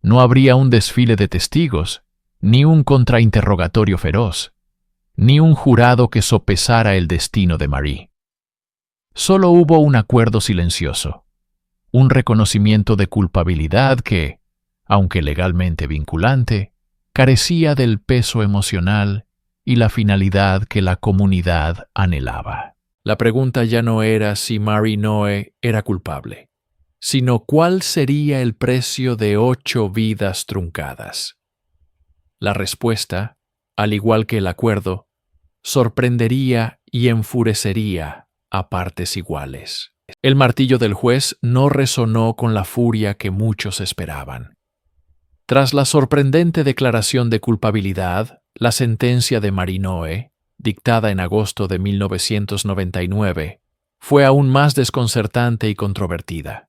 No habría un desfile de testigos, ni un contrainterrogatorio feroz, ni un jurado que sopesara el destino de Marie. Solo hubo un acuerdo silencioso, un reconocimiento de culpabilidad que, aunque legalmente vinculante, carecía del peso emocional y la finalidad que la comunidad anhelaba. La pregunta ya no era si Marie Noe era culpable, sino cuál sería el precio de 8 vidas truncadas. La respuesta, al igual que el acuerdo, sorprendería y enfurecería a partes iguales. El martillo del juez no resonó con la furia que muchos esperaban. Tras la sorprendente declaración de culpabilidad, la sentencia de Marie Noe, dictada en agosto de 1999, fue aún más desconcertante y controvertida.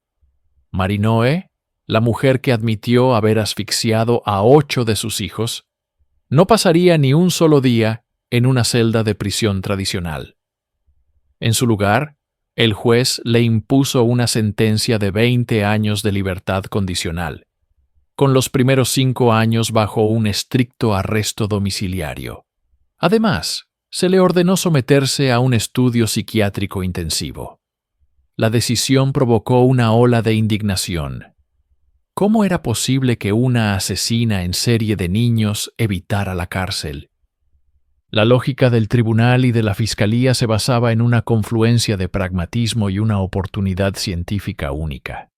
Marie Noe, la mujer que admitió haber asfixiado a 8 de sus hijos, no pasaría ni un solo día en una celda de prisión tradicional. En su lugar, el juez le impuso una sentencia de 20 años de libertad condicional, con los primeros 5 años bajo un estricto arresto domiciliario. Además, se le ordenó someterse a un estudio psiquiátrico intensivo. La decisión provocó una ola de indignación. ¿Cómo era posible que una asesina en serie de niños evitara la cárcel? La lógica del tribunal y de la fiscalía se basaba en una confluencia de pragmatismo y una oportunidad científica única.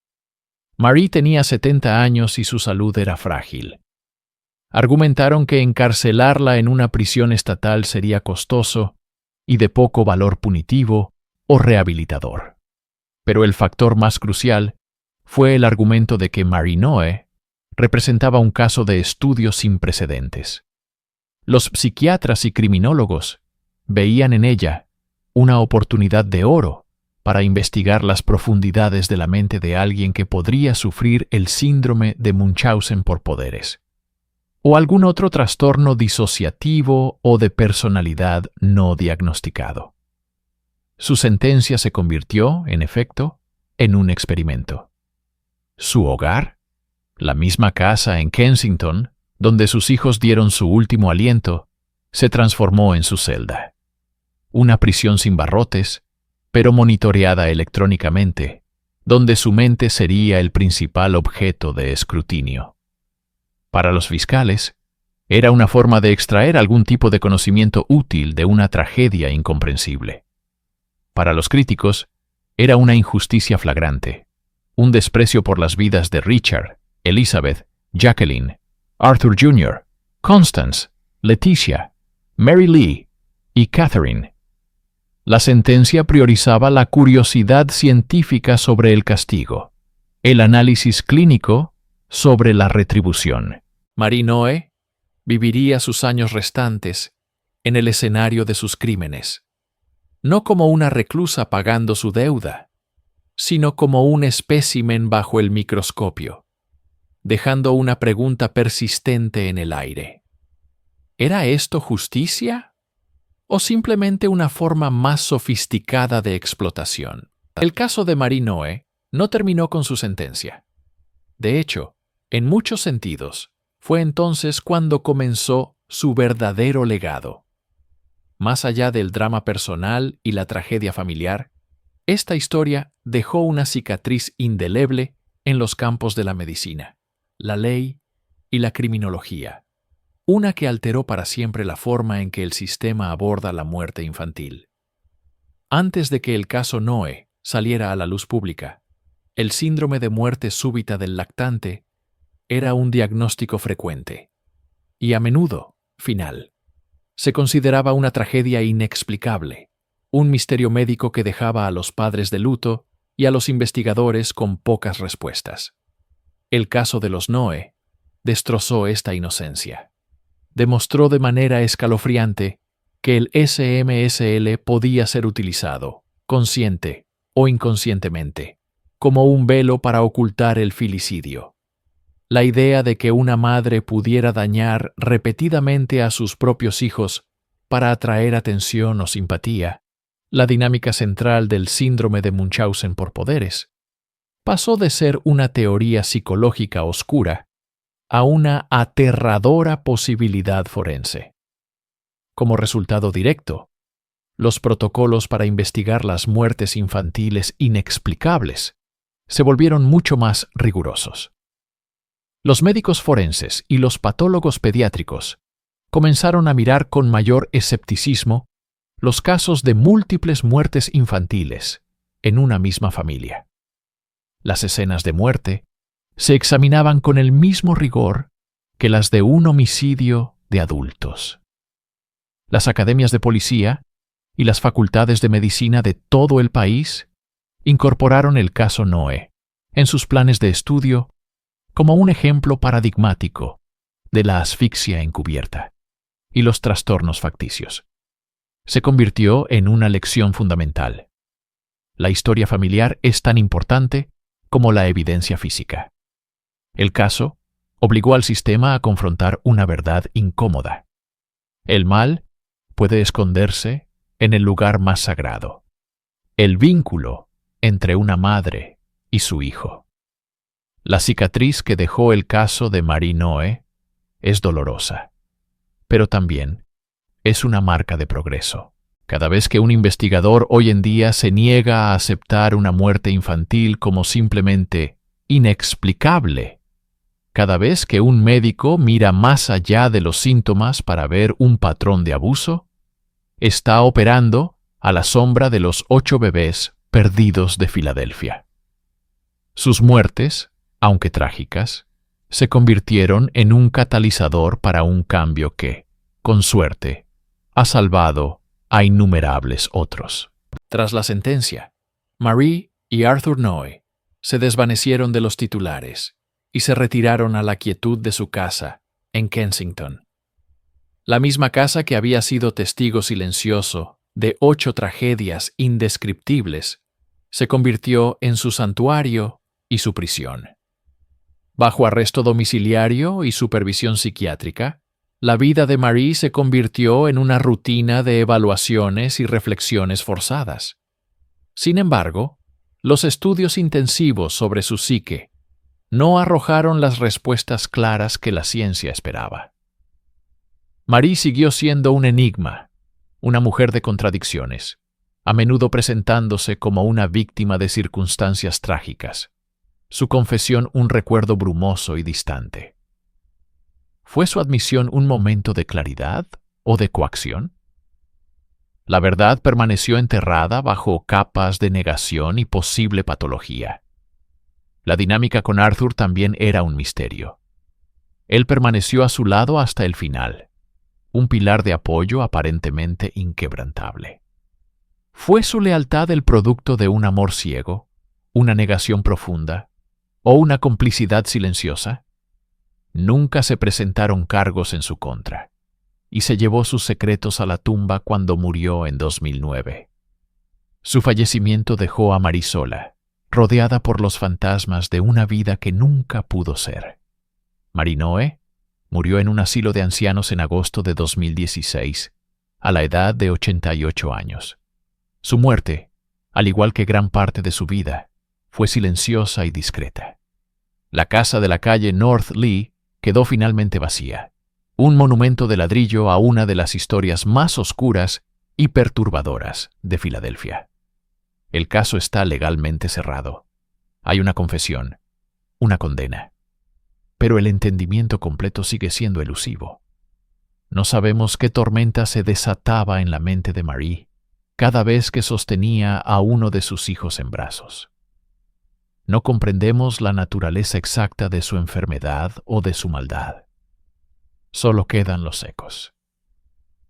Marie tenía 70 años y su salud era frágil. Argumentaron que encarcelarla en una prisión estatal sería costoso y de poco valor punitivo o rehabilitador. Pero el factor más crucial fue el argumento de que Marie Noe representaba un caso de estudio sin precedentes. Los psiquiatras y criminólogos veían en ella una oportunidad de oro para investigar las profundidades de la mente de alguien que podría sufrir el síndrome de Munchausen por poderes, o algún otro trastorno disociativo o de personalidad no diagnosticado. Su sentencia se convirtió, en efecto, en un experimento. Su hogar, la misma casa en Kensington, donde sus hijos dieron su último aliento, se transformó en su celda. Una prisión sin barrotes, pero monitoreada electrónicamente, donde su mente sería el principal objeto de escrutinio. Para los fiscales, era una forma de extraer algún tipo de conocimiento útil de una tragedia incomprensible. Para los críticos, era una injusticia flagrante, un desprecio por las vidas de Richard, Elizabeth, Jacqueline, Arthur Jr., Constance, Leticia, Mary Lee y Catherine. La sentencia priorizaba la curiosidad científica sobre el castigo, el análisis clínico sobre la retribución. Marie Noe viviría sus años restantes en el escenario de sus crímenes, no como una reclusa pagando su deuda, sino como un espécimen bajo el microscopio, dejando una pregunta persistente en el aire. ¿Era esto justicia? ¿O simplemente una forma más sofisticada de explotación? El caso de Marie Noe no terminó con su sentencia. De hecho, en muchos sentidos, fue entonces cuando comenzó su verdadero legado. Más allá del drama personal y la tragedia familiar, esta historia dejó una cicatriz indeleble en los campos de la medicina, la ley y la criminología, una que alteró para siempre la forma en que el sistema aborda la muerte infantil. Antes de que el caso Noe saliera a la luz pública, el síndrome de muerte súbita del lactante era un diagnóstico frecuente y a menudo final. Se consideraba una tragedia inexplicable, un misterio médico que dejaba a los padres de luto y a los investigadores con pocas respuestas. El caso de los Noe destrozó esta inocencia. Demostró de manera escalofriante que el SMSL podía ser utilizado, consciente o inconscientemente, como un velo para ocultar el filicidio. La idea de que una madre pudiera dañar repetidamente a sus propios hijos para atraer atención o simpatía, la dinámica central del síndrome de Munchausen por poderes, pasó de ser una teoría psicológica oscura a una aterradora posibilidad forense. Como resultado directo, los protocolos para investigar las muertes infantiles inexplicables se volvieron mucho más rigurosos. Los médicos forenses y los patólogos pediátricos comenzaron a mirar con mayor escepticismo los casos de múltiples muertes infantiles en una misma familia. Las escenas de muerte se examinaban con el mismo rigor que las de un homicidio de adultos. Las academias de policía y las facultades de medicina de todo el país incorporaron el caso Noe en sus planes de estudio como un ejemplo paradigmático de la asfixia encubierta y los trastornos facticios. Se convirtió en una lección fundamental. La historia familiar es tan importante como la evidencia física. El caso obligó al sistema a confrontar una verdad incómoda. El mal puede esconderse en el lugar más sagrado, el vínculo entre una madre y su hijo. La cicatriz que dejó el caso de Marie Noe es dolorosa, pero también es una marca de progreso. Cada vez que un investigador hoy en día se niega a aceptar una muerte infantil como simplemente inexplicable, cada vez que un médico mira más allá de los síntomas para ver un patrón de abuso, está operando a la sombra de los 8 bebés perdidos de Filadelfia. Sus muertes, aunque trágicas, se convirtieron en un catalizador para un cambio que, con suerte, ha salvado a innumerables otros. Tras la sentencia, Marie y Arthur Noe se desvanecieron de los titulares y se retiraron a la quietud de su casa en Kensington. La misma casa que había sido testigo silencioso de 8 tragedias indescriptibles se convirtió en su santuario y su prisión. Bajo arresto domiciliario y supervisión psiquiátrica, la vida de Marie se convirtió en una rutina de evaluaciones y reflexiones forzadas. Sin embargo, los estudios intensivos sobre su psique no arrojaron las respuestas claras que la ciencia esperaba. Marie siguió siendo un enigma, una mujer de contradicciones, a menudo presentándose como una víctima de circunstancias trágicas. Su confesión un recuerdo brumoso y distante. ¿Fue su admisión un momento de claridad o de coacción? La verdad permaneció enterrada bajo capas de negación y posible patología. La dinámica con Arthur también era un misterio. Él permaneció a su lado hasta el final, un pilar de apoyo aparentemente inquebrantable. ¿Fue su lealtad el producto de un amor ciego, una negación profunda, o una complicidad silenciosa? Nunca se presentaron cargos en su contra, y se llevó sus secretos a la tumba cuando murió en 2009. Su fallecimiento dejó a Marie sola, rodeada por los fantasmas de una vida que nunca pudo ser. Marie Noe murió en un asilo de ancianos en agosto de 2016, a la edad de 88 años. Su muerte, al igual que gran parte de su vida, fue silenciosa y discreta. La casa de la calle North Lee quedó finalmente vacía, un monumento de ladrillo a una de las historias más oscuras y perturbadoras de Filadelfia. El caso está legalmente cerrado. Hay una confesión, una condena. pero el entendimiento completo sigue siendo elusivo. No sabemos qué tormenta se desataba en la mente de Marie cada vez que sostenía a uno de sus hijos en brazos. No comprendemos la naturaleza exacta de su enfermedad o de su maldad. Solo quedan los ecos.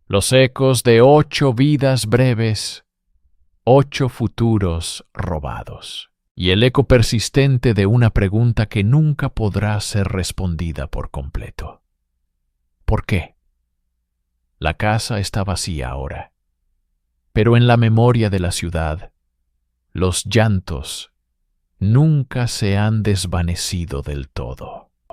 Los ecos de 8 vidas breves, 8 futuros robados. Y el eco persistente de una pregunta que nunca podrá ser respondida por completo. ¿Por qué? La casa está vacía ahora, pero en la memoria de la ciudad, los llantos nunca se han desvanecido del todo.